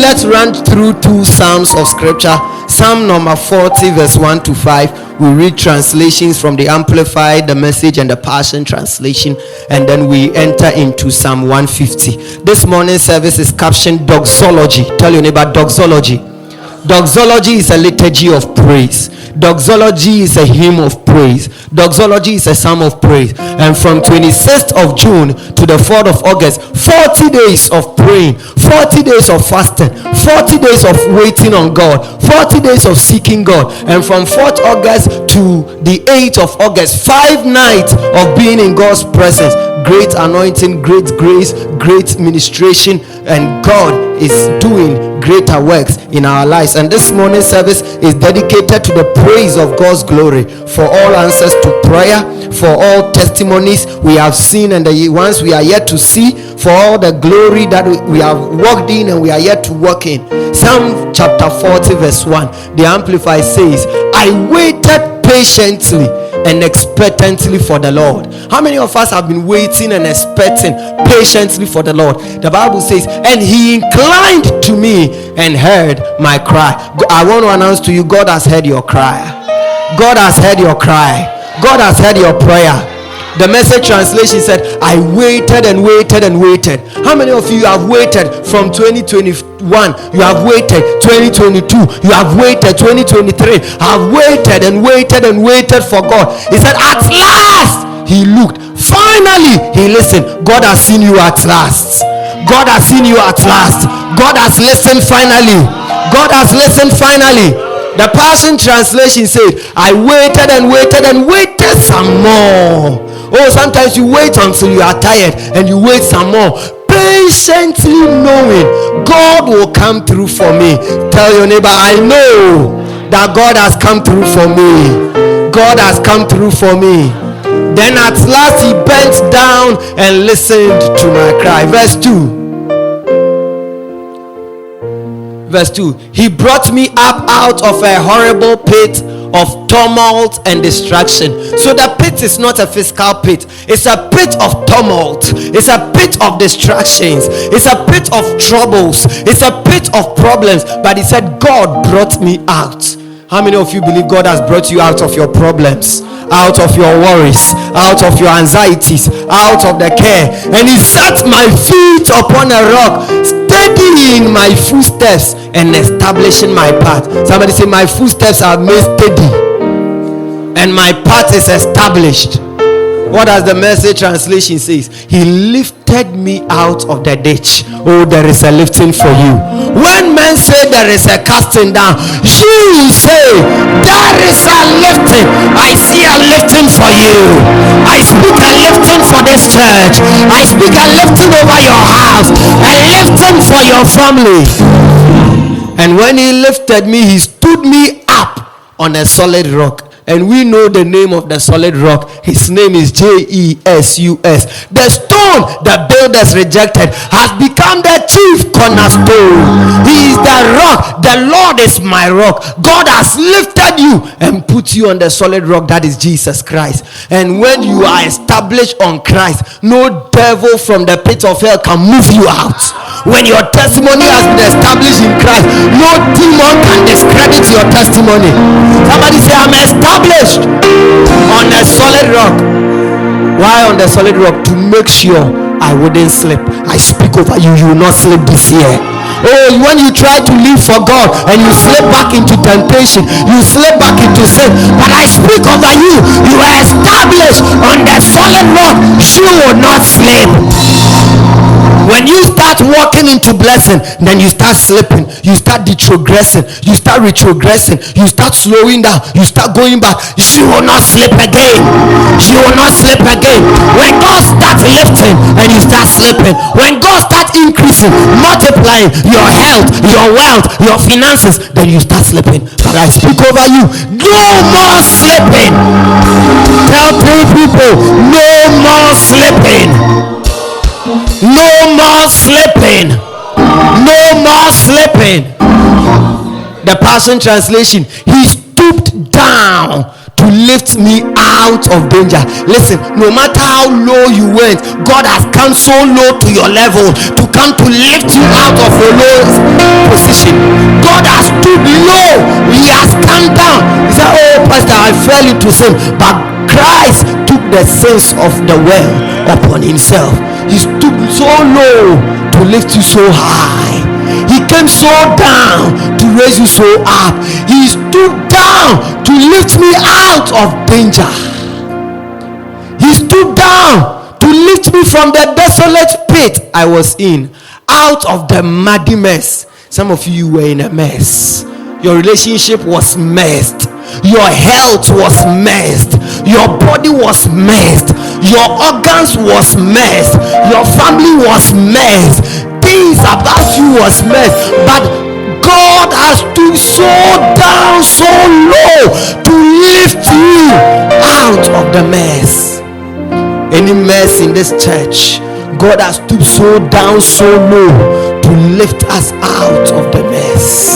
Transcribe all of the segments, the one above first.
let's run through 2 Psalms of scripture. Psalm number 40 verse 1 to 5. We read translations from the Amplified, the Message, and the Passion Translation, and then we enter into Psalm 150. This morning's service is captioned Doxology. Tell your neighbor, Doxology. Doxology is a liturgy of praise. Doxology is a hymn of praise. Doxology is a psalm of praise. And from 26th of June to the 4th of August, 40 days of praying, 40 days of fasting, 40 days of waiting on God, 40 days of seeking God. And from 4th August to the 8th of August, 5 nights of being in God's presence. Great anointing, great grace, great ministration, and God is doing greater works in our lives. And this morning's service is dedicated to the praise of God's glory, for all answers to prayer, for all testimonies we have seen and the ones we are yet to see, for all the glory that we have walked in and we are yet to walk in. Psalm chapter 40 verse 1, the Amplified says, I waited patiently and expectantly for the Lord. How many of us have been waiting and expecting patiently for the Lord? The Bible says, and he inclined to me and heard my cry. I want to announce to you, God has heard your cry. God has heard your cry. God has heard your prayer. The Message translation said, I waited and waited and waited. How many of you have waited from 2021? You have waited 2022. You have waited 2023. I've waited and waited and waited for God. He said, at last he looked. Finally he listened. God has seen you at last. God has seen you at last. God has listened finally. God has listened finally. The Passion Translation said, I waited and waited and waited some more. Oh, sometimes you wait until you are tired and you wait some more, patiently knowing God will come through for me. Tell your neighbor, I know that God has come through for me. God has come through for me. Then at last he bent down and listened to my cry. Verse 2. Verse 2, he brought me up out of a horrible pit of tumult and distraction. So the pit is not a physical pit. It's a pit of tumult. It's a pit of distractions. It's a pit of troubles. It's a pit of problems. But he said, God brought me out. How many of you believe God has brought you out of your problems, out of your worries, out of your anxieties, out of the care? And he set my feet upon a rock, steadying my footsteps and establishing my path. Somebody say, my footsteps are made steady and my path is established. What does the Message translation says? He lifted me out of the ditch. Oh, there is a lifting for you. When men say there is a casting down, you say there is a lifting. I see a lifting for you. I speak a lifting for this church. I speak a lifting over your house, a lifting for your family. And when he lifted me, he stood me up on a solid rock. And we know the name of the solid rock. His name is Jesus. The stone the builders rejected has become the chief cornerstone. He is the rock. The Lord is my rock. God has lifted you and put you on the solid rock, that is Jesus Christ. And when you are established on Christ, no devil from the pit of hell can move you out. When your testimony has been established in Christ, no demon can discredit your testimony. Somebody say, I'm established on a solid rock. Why on the solid rock? To make sure I wouldn't slip. I speak over you, you will not slip this year. Oh, when you try to live for God and you slip back into temptation, you slip back into sin, but I speak over you, you are established on the solid rock. You will not slip. When you start walking into blessing, then you start slipping, you start retrogressing, you start slowing down, you start going back. You will not slip again. You will not slip again. When God starts lifting and you start slipping, when God starts increasing, multiplying your health, your wealth, your finances, then you start slipping. But I speak over you, no more slipping. Tell 3 people, no more slipping. No more slipping. No more slipping. The Passion Translation, he stooped down to lift me out of danger. Listen, no matter how low you went, God has come so low to your level to come to lift you out of your low translation. God has stooped low. He has come down. He said, oh, pastor, I fell into sin. But Christ took the sins of the world upon himself. He stooped so low to lift you so high. He came so down to raise you so up. He stooped down to lift me out of danger. He stooped down to lift me from the desolate pit I was in, out of the muddy mess. Some of you were in a mess. Your relationship was messed. Your health was messed. Your body was messed. Your organs was messed. Your family was messed. Things about you was messed. But God has stooped so down, so low to lift you out of the mess. Any mess in this church, God has stooped so down, so low to lift us out of the mess.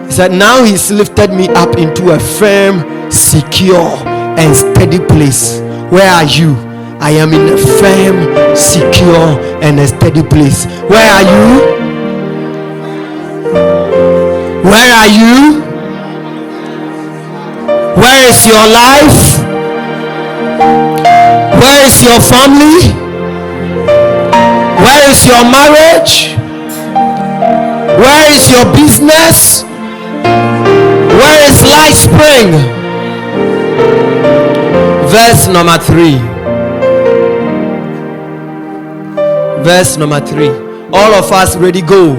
He said, now he's lifted me up into a firm, secure, and steady place. Where are you? I am in a firm, secure, and a steady place. Where are you? Where are you? Where is your life? Where is your family? Where is your marriage? Where is your business? Where is Lifespring? Verse number 3. Verse number 3. All of us ready, go.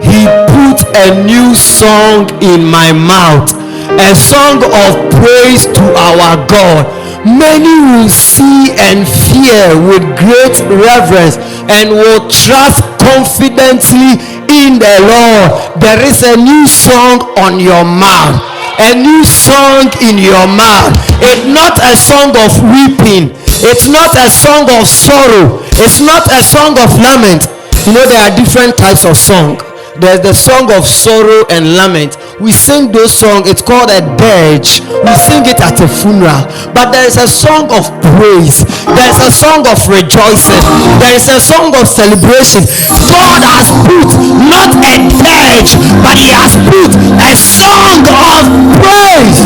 He put a new song in my mouth, a song of praise to our God. Many will see and fear with great reverence and will trust confidently in the Lord. There is a new song on your mouth. A new song in your mouth. It's not a song of weeping. It's not a song of sorrow. It's not a song of lament. You know, there are different types of song. There's the song of sorrow and lament. We sing those songs. It's called a dirge. We sing it at a funeral. But there is a song of praise. There is a song of rejoicing. There is a song of celebration. God has put not a dirge, but he has put a song of praise.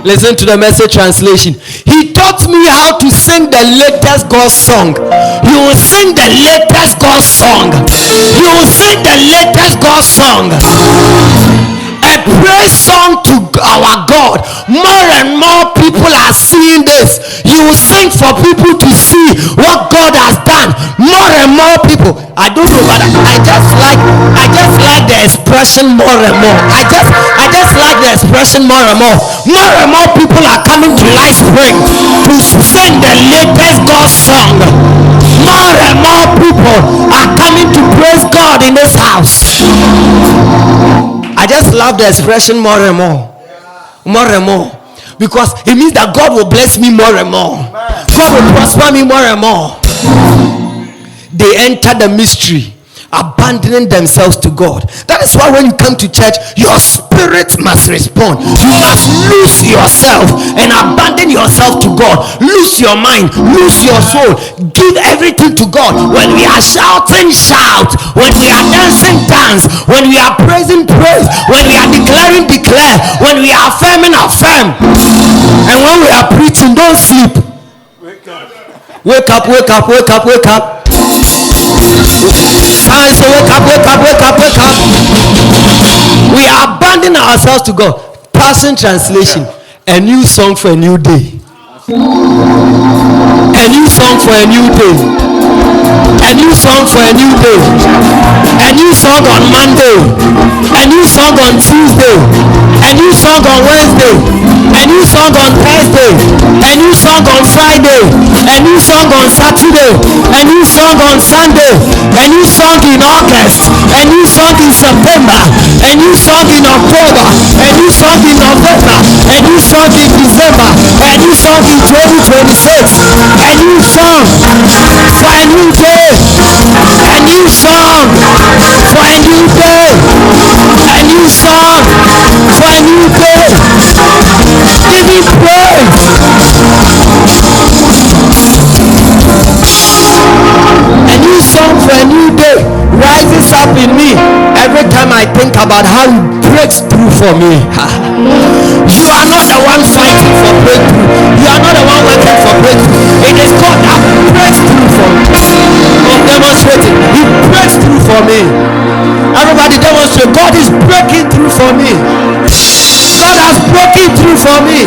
Listen to the Message translation. He taught me how to sing the latest God song. You will sing the latest God song. You will sing the latest God song. A praise song to our God. More and more people are seeing this. You will sing for people to see what God has done. More and more people. I don't know, but I just like the expression more and more. I just like the expression more and more. More and more people are coming to Lifespring to sing the latest God song. More and more people are coming to praise God in this house. I just love the expression more and more. More and more. Because it means that God will bless me more and more. God will prosper me more and more. They enter the mystery, abandoning themselves to God. That is why when you come to church, your spirit must respond. You must lose yourself and abandon yourself to God. Lose your mind, lose your soul, give everything to God. When we are shouting, shout. When we are dancing, dance. When we are praising, praise. When we are declaring, declare. When we are affirming, affirm. And when we are preaching, don't sleep. Wake up, wake up, wake up, wake up. Time to wake up, wake up, wake up, wake up. We are abandoning ourselves to God. Passion translation. A new song for a new day. A new song for a new day. A new song for a new day. A new song on Monday. A new song on Tuesday. A new song on Wednesday. A new song on Thursday. A new song on Friday. A new song on Saturday. A new song on Sunday. A new song in August. A new song in September. A new song in October. A new song in November. A new song in December. A new song in 2026. A new song for a new day. A new song for a new day. A new song for a new day. Give me praise. up in me every time I think about how he breaks through for me. You are not the one fighting for breakthrough. You are not the one working for breakthrough. It is God that breaks through for me. I'm demonstrating. He breaks through for me. Everybody demonstrate. God is breaking through for me. God has broken through for me.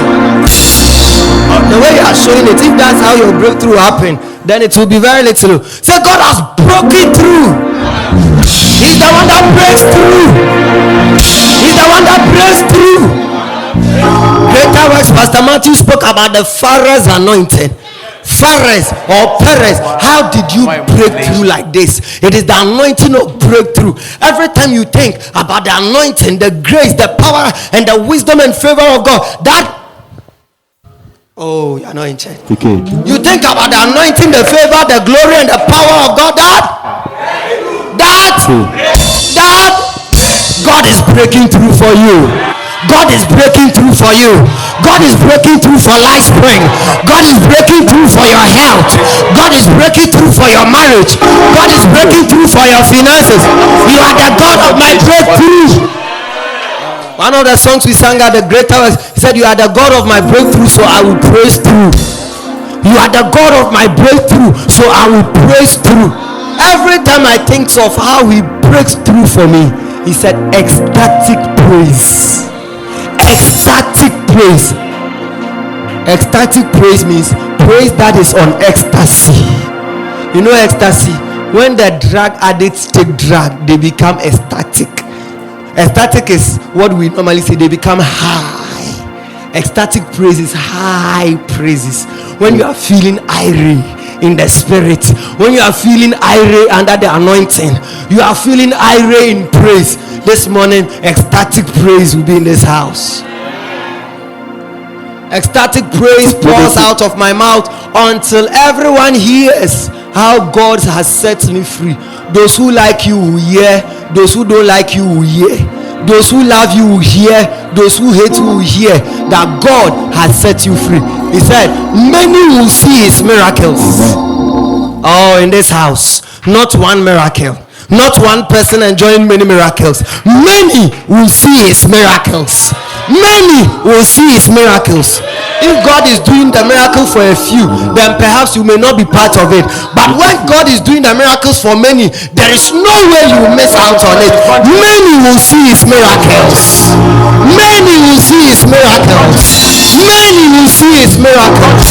The way you are showing it, if that's how your breakthrough happened, then it will be very little. Say, God has broken through. He's the one that breaks through. He's the one that breaks through. Greater works. Pastor Matthew spoke about the Pharaoh's anointing. Phares or Perez, how did you break through like this? It is the anointing of breakthrough. Every time you think about the anointing, the grace, the power, and the wisdom and favor of God, that you're not in church. Okay. You think about the anointing, the favor, the glory, and the power of God. That God is breaking through for you. God is breaking through for you. God is breaking through for Lifespring. God is breaking through for your health. God is breaking through for your marriage. God is breaking through for your finances. You are the God of my breakthrough. One of the songs we sang at the Greater Works, he said, you are the God of my breakthrough, so I will praise through. You are the God of my breakthrough, so I will praise through. Every time I think of how he breaks through for me, he said, ecstatic praise. Ecstatic praise. Ecstatic praise means praise that is on ecstasy. You know ecstasy? When the drug addicts take drug, they become ecstatic. Ecstatic is what we normally say, they become high. Ecstatic praise is high praises. When you are feeling irate in the spirit, when you are feeling irate under the anointing, you are feeling irate in praise. This morning, ecstatic praise will be in this house. Ecstatic praise pours out of my mouth until everyone hears how God has set me free. Those who like you will hear, those who don't like you will hear, those who love you will hear, those who hate you will hear that God has set you free. He said, many will see his miracles. Oh, in this house, not one miracle, not one person enjoying many miracles. Many will see his miracles. Many will see his miracles. If God is doing the miracle for a few, then perhaps you may not be part of it. But when God is doing the miracles for many, there is no way you will miss out on it. Many will see his miracles. Many will see his miracles. Many will see his miracles.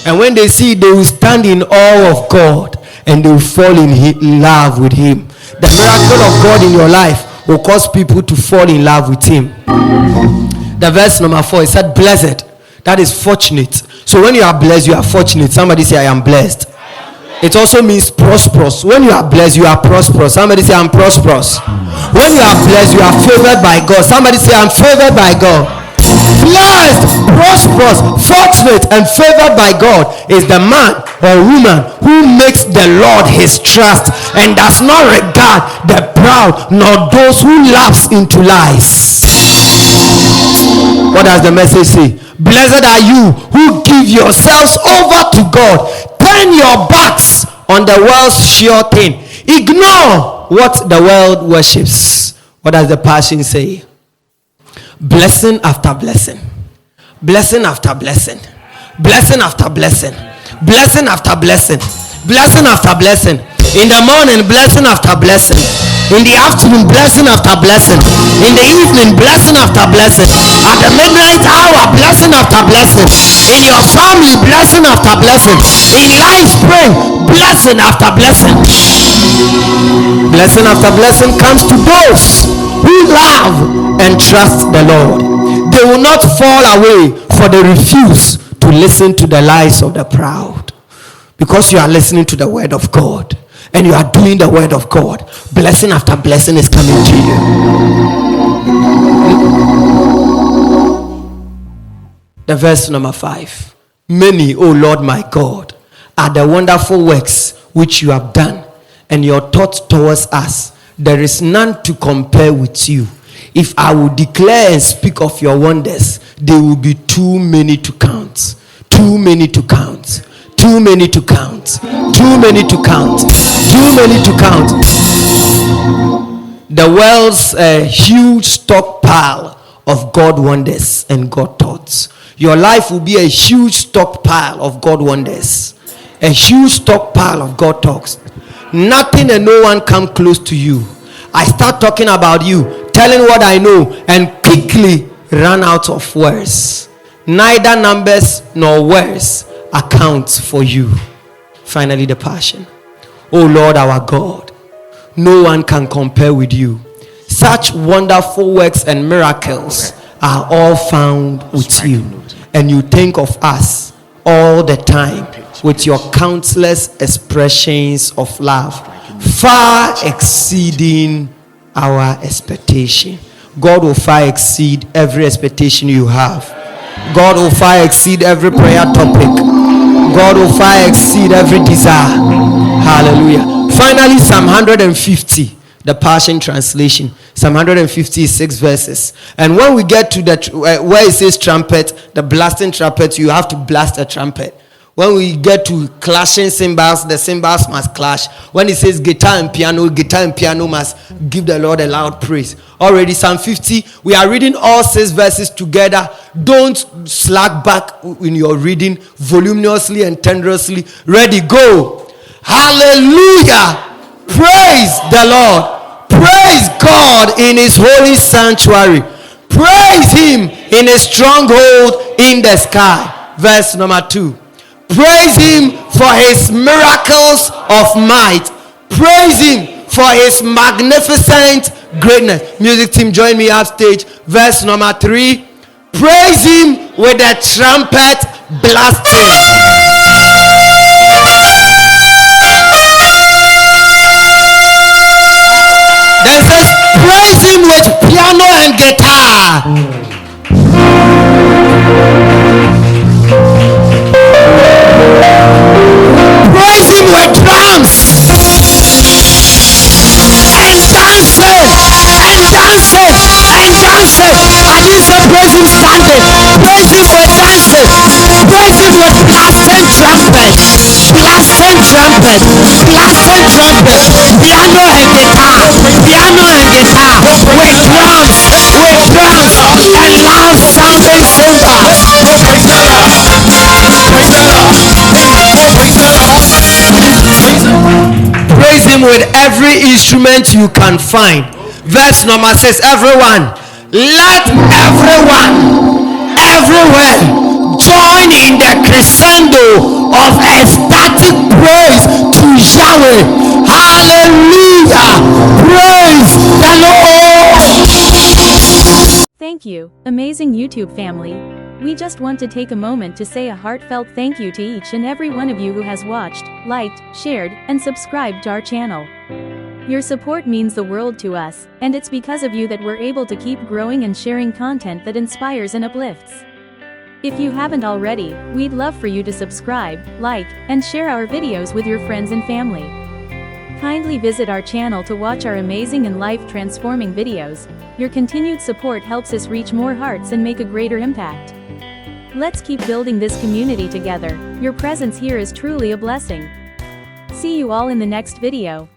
And when they see it, they will stand in awe of God and they will fall in love with him. The miracle of God in your life will cause people to fall in love with him. The verse number 4, it said blessed. That is fortunate. So when you are blessed, you are fortunate. Somebody say, I am blessed. It also means prosperous. When you are blessed, you are prosperous. Somebody say, I'm prosperous. When you are blessed, you are favored by God. Somebody say, I'm favored by God. Blessed, prosperous, fortunate, and favored by God is the man or woman who makes the Lord his trust and does not regard the proud nor those who lapse into lies. What does the message say? Blessed are you who give yourselves over to God. Turn your backs on the world's sure thing. Ignore what the world worships. What does the Passion say? Blessing after blessing, blessing after blessing, blessing after blessing, blessing after blessing, blessing after blessing. In the morning, blessing after blessing. In the afternoon, blessing after blessing. In the evening, blessing after blessing. At the midnight hour, blessing after blessing. In your family, blessing after blessing. In Lifespring, blessing after blessing. Blessing after blessing comes to those who love and trust the Lord. They will not fall away, for they refuse to listen to the lies of the proud. Because you are listening to the word of God and you are doing the word of God, blessing after blessing is coming to you. The verse number 5. Many, O Lord my God, are the wonderful works which you have done, and your thoughts towards us. There is none to compare with you. If I will declare and speak of your wonders, they will be too many to count. Too many to count. Too many to count. Too many to count. Too many to count. The world's a huge stockpile of God wonders and God thoughts. Your life will be a huge stockpile of God wonders, a huge stockpile of God talks. Nothing and no one come close to you. I start talking about you, telling what I know, and quickly run out of words. Neither numbers nor words accounts for you. Finally, the passion. Oh Lord our God, no one can compare with you. Such wonderful works and miracles are all found with you, and you think of us all the time with your countless expressions of love, far exceeding our expectation. God will far exceed every expectation you have. God will far exceed every prayer topic. God will far exceed every desire. Hallelujah. Finally, Psalm 150, the Passion Translation. Psalm 150 is 6 verses. And when we get to the where it says trumpet, the blasting trumpet, you have to blast a trumpet. When we get to clashing cymbals, the cymbals must clash. When it says guitar and piano must give the Lord a loud praise. Already Psalm 50, we are reading all 6 verses together. Don't slack back in your reading, voluminously and tenderously. Ready, go. Hallelujah. Praise the Lord. Praise God in his holy sanctuary. Praise him in a stronghold in the sky. Verse number 2. Praise him for his miracles of might. Praise him for his magnificent greatness. Music team, join me upstage. Verse number 3. Praise him with the trumpet blasting. Then says, praise him with piano and guitar. Praise him with drums and dancing. I didn't say praise him standing. Praise him with dancing. Praise him with blasting trumpet. Piano and guitar. With drums and loud sounding cymbals. Praise him with every instrument you can find. Verse number 6. Everyone, let everyone everywhere join in the crescendo of ecstatic praise to Yahweh. Hallelujah. Praise the Lord. Thank you, amazing YouTube family. We just want to take a moment to say a heartfelt thank you to each and every one of you who has watched, liked, shared, and subscribed to our channel. Your support means the world to us, and it's because of you that we're able to keep growing and sharing content that inspires and uplifts. If you haven't already, we'd love for you to subscribe, like, and share our videos with your friends and family. Kindly visit our channel to watch our amazing and life-transforming videos. Your continued support helps us reach more hearts and make a greater impact. Let's keep building this community together. Your presence here is truly a blessing. See you all in the next video.